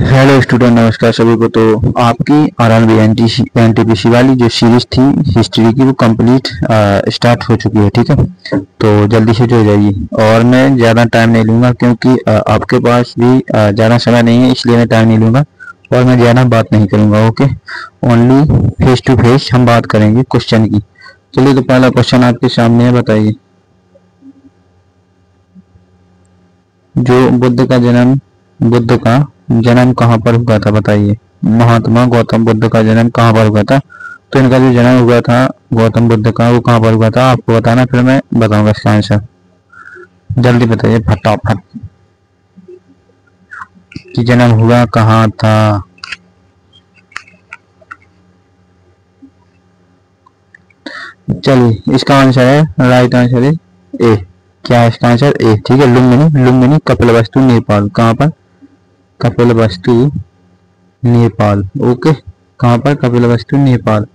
Hello student, नमस्कार सभी को। तो आपकी आरआरबी एनटीपीसी वाली जो सीरीज थी हिस्ट्री की, वो कंप्लीट स्टार्ट हो चुकी है। ठीक है, तो जल्दी से जो जाइए। और मैं ज़्यादा टाइम नहीं लूँगा क्योंकि आपके पास भी ज़्यादा समय नहीं है, इसलिए मैं टाइम नहीं लूँगा और मैं ज़्यादा बात नहीं करूँगा। Okay, only face to face हम बात करेंगे क्वेश्चन की। चलिए, तो पहला क्वेश्चन आपके सामने है, बताइए। जो बुद्ध का जन्म कहाँ पर हुआ था, बताइए। महात्मा गौतम बुद्ध का जन्म कहाँ पर हुआ था? तो इनका जो जन्म हुआ था गौतम बुद्ध का, वो कहाँ पर हुआ था आपको बताना, फिर मैं बताऊंगा इसका आंसर। जल्दी बताइए फटाफट कि जन्म हुआ कहाँ था। चलिए, इसका आंसर है, राइट आंसर है ए। क्या है इसका आंसर? ए। ठीक है, लुम्बिनी कपिलवस्तु नेपाल। कहाँ पर? कपिलवस्तु नेपाल। ओके, कहाँ पर? कपिलवस्तु नेपाल।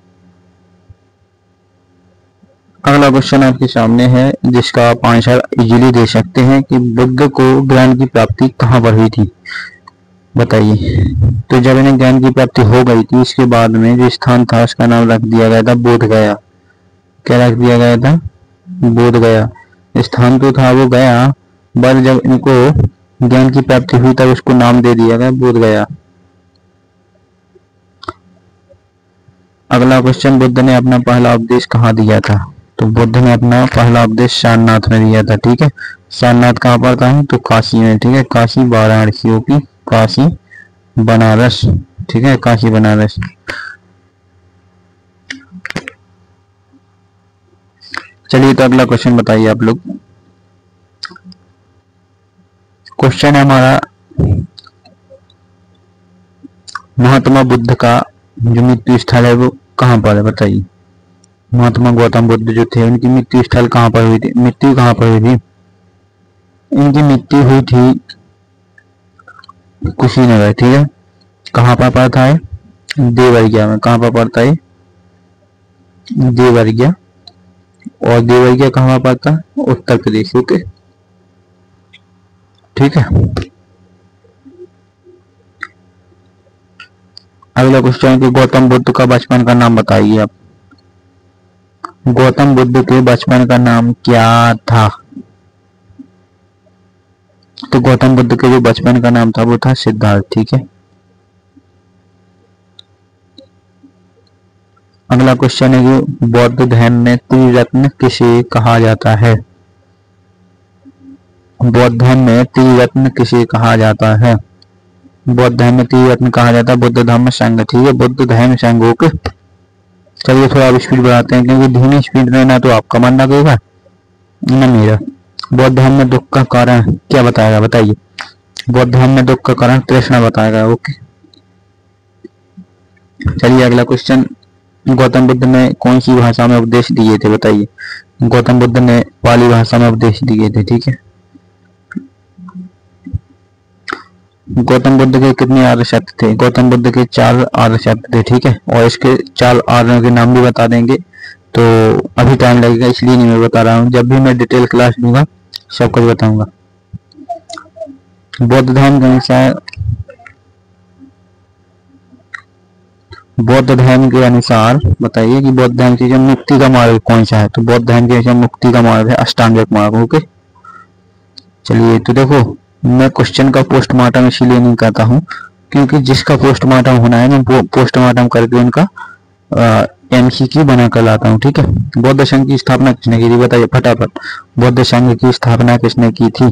अगला क्वेश्चन आपके सामने है जिसका आप आंसर इजीली दे सकते हैं कि बुद्ध को ज्ञान की प्राप्ति कहाँ पर हुई थी, बताइए। तो जब इन्हें ज्ञान की प्राप्ति हो गई थी, इसके बाद में जो स्थान था उसका नाम रख दिया गया था बोध गया। क्या रख दिया गया था? बोध गया। स्थान तो था वो गया, पर जब इनको ज्ञान की प्राप्ति हुई तब उसको नाम दे दिया गया बोध गया। अगला क्वेश्चन, बुद्ध ने अपना पहला उपदेश कहाँ दिया था? तो बुद्ध ने अपना पहला उपदेश सारनाथ में दिया था। ठीक है, सारनाथ कहाँ पर था? तो काशी में। ठीक है, काशी वाराणसियों की काशी बनारस। ठीक है, काशी बनारस। चलिए, तो अगला क्वेश्चन बताइए आप लोग। क्वेश्चन है हमारा, महात्मा बुद्ध का जो मृत्यु स्थल है वो कहाँ पर है, बताइए। महात्मा गौतम बुद्ध जो थे उनकी मृत्यु स्थल कहाँ पर हुई थी? मृत्यु कहाँ पर हुई थी? इनकी मृत्यु हुई थी कुशीनगर। ठीक है, कहाँ पर पड़ता है? देवरिया में। कहाँ पर पड़ता है? देवरिया। और देवरिया कहाँ पर पड़ता है? उत्तर प्रदेश। ओके, ठीक है। अगला क्वेश्चन है कि गौतम बुद्ध का बचपन का नाम बताइए आप। गौतम बुद्ध के बचपन का नाम क्या था? तो गौतम बुद्ध के जो बचपन का नाम था वो था सिद्धार्थ। ठीक है। अगला क्वेश्चन है कि बौद्ध धर्म में त्रिरत्न किसे कहा जाता है? बौद्ध धर्म में त्रिरत्न किसे कहा जाता है? बौद्ध धर्म में त्रिरत्न कहा जाता है बुद्ध धम्म संघ। ठीक है, बुद्ध धर्म संघ। ओके, चलिए थोड़ा अब स्पीड बढ़ाते हैं क्योंकि धीमी स्पीड में ना तो आपका मन लगेगा न मेरा। बौद्ध धर्म में दुख का कारण क्या बताएगा, बताइए। बौद्ध धर्म में दुख का कारण तृष्णा बताएगा। ओके, चलिए अगला क्वेश्चन, गौतम बुद्ध ने कौन सी भाषा में उपदेश दिए थे, बताइए। गौतम बुद्ध ने पाली भाषा में उपदेश दिए थे। ठीक है, गौतम बुद्ध के कितने आर्य सत्य थे? गौतम बुद्ध के 4 आर्य सत्य थे। ठीक है, और इसके 4 आर्यों के नाम भी बता देंगे, तो अभी टाइम लगेगा इसलिए नहीं मैं बता रहा हूँ। जब भी मैं डिटेल क्लास दूंगा सब कुछ बताऊंगा। बौद्ध धर्म के अनुसार बताइए कि बौद्ध धर्म की जो मुक्ति का मार्ग कौन सा है? तो बौद्ध धर्म के मुक्ति का मार्ग है अष्टांगिक मार्ग। ओके, चलिए तो देखो, मैं क्वेश्चन का पोस्टमार्टम इसीलिए नहीं करता हूँ क्योंकि जिसका पोस्टमार्टम होना है मैं पोस्टमार्टम करके उनका एमसीक्यू बना कर लाता हूँ। ठीक है, बौद्ध संघ की स्थापना किसने की थी, बताइए फटाफट। बौद्ध संघ की स्थापना किसने की थी?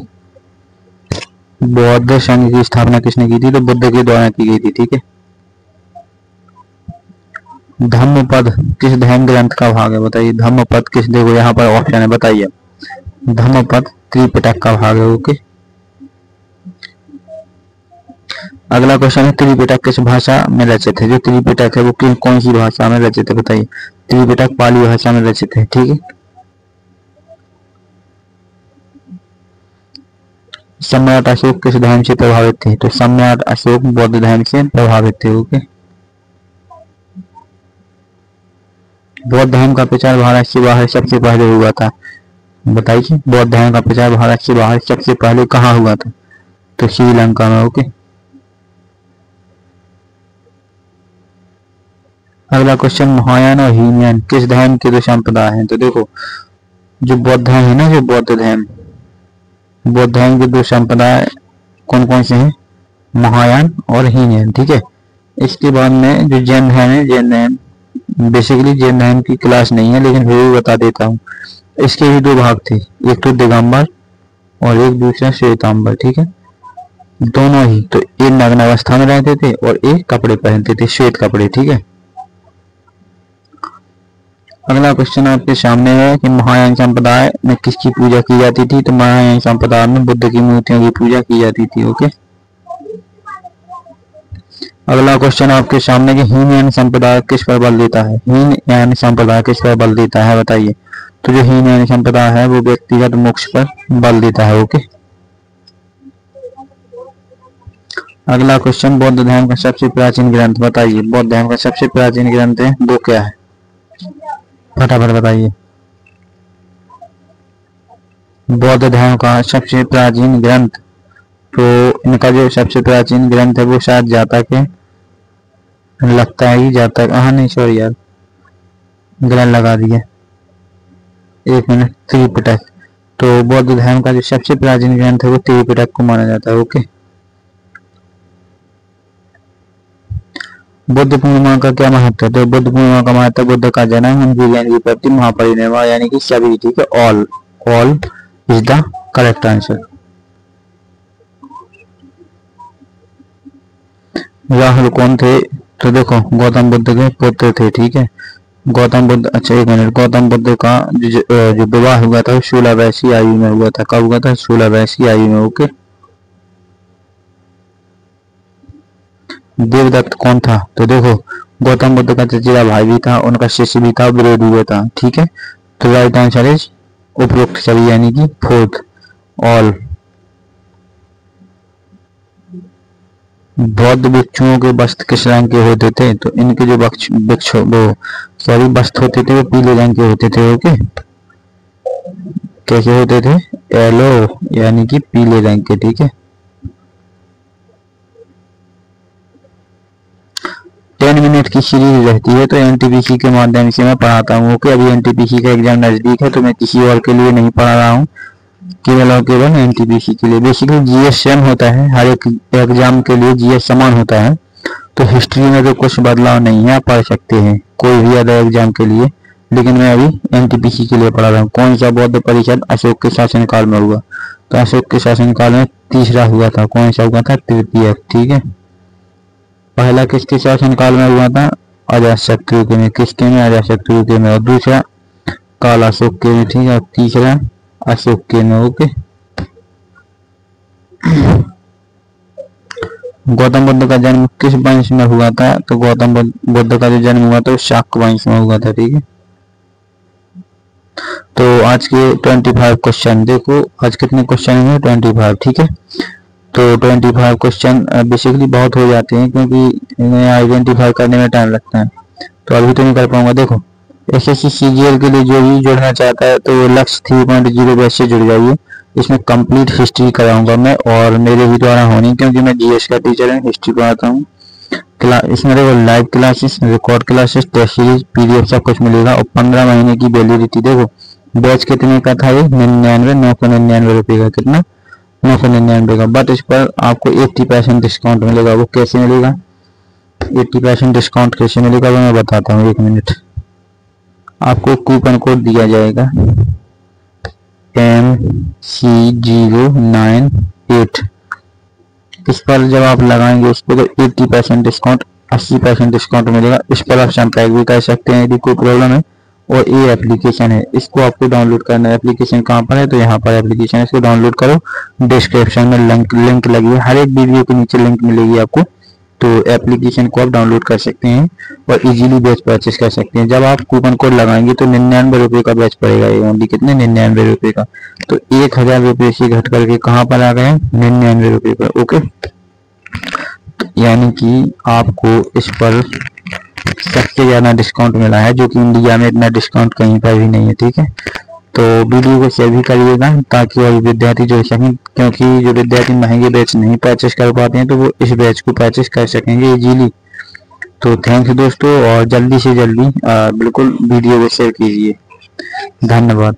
बौद्ध संघ की स्थापना किसने की थी? तो बुद्ध के द्वारा की गई थी। ठीक है, धम्मपद किस धर्म ग्रंथ का भाग है, बताइए। धम्मपद किस, देखो यहाँ पर ऑप्शन है, बताइए। धम्मपद त्रिपिटक का भाग है। ओके, अगला क्वेश्चन है, त्रिपिटक किस भाषा में रचित है? जो त्रिपिटक है वो कौन सी भाषा में रचित है, बताइए। त्रिपिटक पाली भाषा में रचित है। ठीक है, सम्राट अशोक किस धर्म से प्रभावित थे? तो सम्राट अशोक बौद्ध धर्म से प्रभावित थे। ओके, बौद्ध धर्म का प्रचार भारत से बाहर सबसे पहले हुआ था, बताइए। बौद्ध धर्म का प्रचार भारत से बाहर सबसे पहले कहाँ हुआ था? तो श्रीलंका में। ओके, अगला क्वेश्चन, महायान और हीनयान किस धर्म के दो संप्रदाय हैं? तो देखो जो बौद्ध धर्म है ना, जो बौद्ध धर्म के दो संप्रदाय कौन कौन से हैं? महायान और हीनयान, ठीक है। इसके बाद में जो जैन धर्म है, जैन धर्म बेसिकली जैन धर्म की क्लास नहीं है, लेकिन फिर भी बता देता हूँ। इसके भी दो भाग थे, एक तो दिगंबर और एक दूसरा श्वेतांबर, ठीक है। दोनों ही तो एक नग्न अवस्था में रहते थे और एक कपड़े पहनते थे, श्वेत कपड़े, ठीक है। अगला क्वेश्चन आपके सामने है कि महायान संप्रदाय में किसकी पूजा की जाती थी? तो महायान संप्रदाय में बुद्ध की मूर्तियों की पूजा की जाती थी, ओके। अगला क्वेश्चन आपके सामने कि हीनयान संप्रदाय किस पर बल देता है? हीनयान संप्रदाय किस पर बल देता है, बताइए। तो जो हीनयान संप्रदाय है वो व्यक्तिगत मोक्ष पर बल देता है, ओके। अगला क्वेश्चन, बौद्ध धर्म का सबसे प्राचीन ग्रंथ बताइए। बौद्ध धर्म का सबसे प्राचीन ग्रंथ है वो क्या है? फटाफट बताइए। बौद्ध धर्म का सबसे प्राचीन ग्रंथ, तो इनका जो सबसे प्राचीन ग्रंथ है वो शायद जातक है, लगता है ही जातक। हाँ नहीं सॉरी यार, गलत लगा दिया, एक मिनट, त्रिपिटक। तो बौद्ध धर्म का जो सबसे प्राचीन ग्रंथ है वो त्रिपिटक को माना जाता है, ओके। बुद्ध पूर्णिमा का क्या महत्व है? तो बुद्ध पूर्णिमा का महत्व बुद्ध का जन्म, उनकी ज्ञान की प्राप्ति, महापरिनिर्वाण, यानी कि सभी, ठीक है। All is the correct answer. Rahul कौन थे? तो देखो गौतम बुद्ध के पुत्र थे, ठीक है। गौतम बुद्ध, अच्छा एक मिनट, गौतम बुद्ध का जो विवाह हुआ था 16 वर्षीय आयु में हुआ था। कब हुआ था? 16 वर्षीय आयु में, ओके। देवदत्त कौन था? तो देखो गौतम बुद्ध का चचेरा भाई भी था, उनका शिष्य भी था, विरोधी भी था, ठीक है। तो राइट आंसर इज उपरोक्त सभी, यानी कि फोर्थ, ऑल। बौद्ध भिक्षुओं के वस्त्र किस रंग के होते थे? तो इनके जो वस्त्र होते थे वो पीले रंग के होते थे, ओके। कैसे होते थे? येलो, यानी कि पीले रंग के, ठीक है। 10 मिनट की सीरीज रहती है, तो एनटीपीसी के माध्यम से मैं पढ़ाता हूँ, ओके। अभी एनटीपीसी का एग्जाम नजदीक है, तो मैं किसी और के लिए नहीं पढ़ा रहा हूँ, केवल और केवल एनटीपीसी के लिए। बेसिकली जीएस सेम होता है, हर एक एग्जाम के लिए जीएस समान होता है, तो हिस्ट्री में तो कुछ बदलाव नहीं है, आप पढ़ सकते हैं कोई भी अदर एग्जाम के लिए, लेकिन मैं अभी एनटीपीसी के लिए पढ़ा रहा हूँ। कौन सा बौद्ध परिषद अशोक के शासनकाल में हुआ? तो अशोक के शासनकाल में तीसरा हुआ था। कौन सा हुआ था? तृतीय, ठीक है। पहला किसके शासनकाल में हुआ था? अजातशत्रु के में। किसके में? अजातशत्रु के में। और दूसरा काल अशोक के में, ठीक है। और तीसरा अशोक के में, ओके। गौतम बुद्ध का जन्म किस वंश में हुआ था? तो गौतम बुद्ध का जो जन्म हुआ था वो शाक्य वंश में हुआ था, ठीक है। तो आज के 25 क्वेश्चन, देखो आज कितने क्वेश्चन हैं? 25, ठीक है। तो 25 क्वेश्चन बेसिकली बहुत हो जाते हैं, क्योंकि इन्हें आइडेंटिफाई करने में टाइम लगता है, तो अभी तो नहीं कर पाऊंगा। देखो एसएससी सीजीएल के लिए जो भी जुड़ना चाहता है तो वो लक्ष्य 3.0 बैच से जुड़ जाइए। इसमें कंप्लीट हिस्ट्री कराऊंगा मैं, और मेरे भी द्वारा होनी, क्योंकि मैं जीएस का टीचर हूँ, हिस्ट्री पढ़ाता हूँ। इसमें देखो live classes, record classes, test series, PDF सब कुछ मिलेगा, और 15 महीने की वैलिडिटी। देखो बैच कितने का था? ये 999 रुपये का। कितना? 999 का। बट इस पर आपको 80% डिस्काउंट मिलेगा। वो कैसे मिलेगा? 80% डिस्काउंट कैसे मिलेगा वो मैं बताता हूँ, एक मिनट। आपको कूपन कोड दिया जाएगा MC098। इस पर जब आप लगाएंगे उस पर तो 80% डिस्काउंट, 80% डिस्काउंट मिलेगा। इस पर आप संपर्क भी कर सकते हैं यदि कोई प्रॉब्लम है। और ये एप्लीकेशन है, इसको आपको डाउनलोड करना है। एप्लीकेशन कहाँ पर है? तो यहाँ पर एप्लीकेशन है, इसको डाउनलोड करो। डिस्क्रिप्शन में लिंक लगी है, हर एक वीडियो के नीचे लिंक मिलेगी आपको, तो एप्लीकेशन को आप डाउनलोड कर सकते हैं और इजीली बैच परचेस कर सकते हैं। जब आप कूपन कोड लगाएंगे तो 99 रुपये का बैच पड़ेगा, ये ओनली कितने? 99 रुपये का। तो 1000 रुपये से घट करके कहाँ पर आ गए? 99 रुपये पर, ओके। यानी कि आपको इस पर सबसे ज्यादा डिस्काउंट मिला है, जो कि इंडिया में इतना डिस्काउंट कहीं पर भी नहीं है, ठीक है। तो वीडियो को शेयर भी करिएगा ताकि और विद्यार्थी जुड़ सकें, क्योंकि जो विद्यार्थी महंगे बैच नहीं परचेस कर पाते हैं तो वो इस बैच को परचेस कर सकेंगे इजीली। तो थैंक्स दोस्तों, और जल्दी से जल्दी बिल्कुल वीडियो को शेयर कीजिए। धन्यवाद।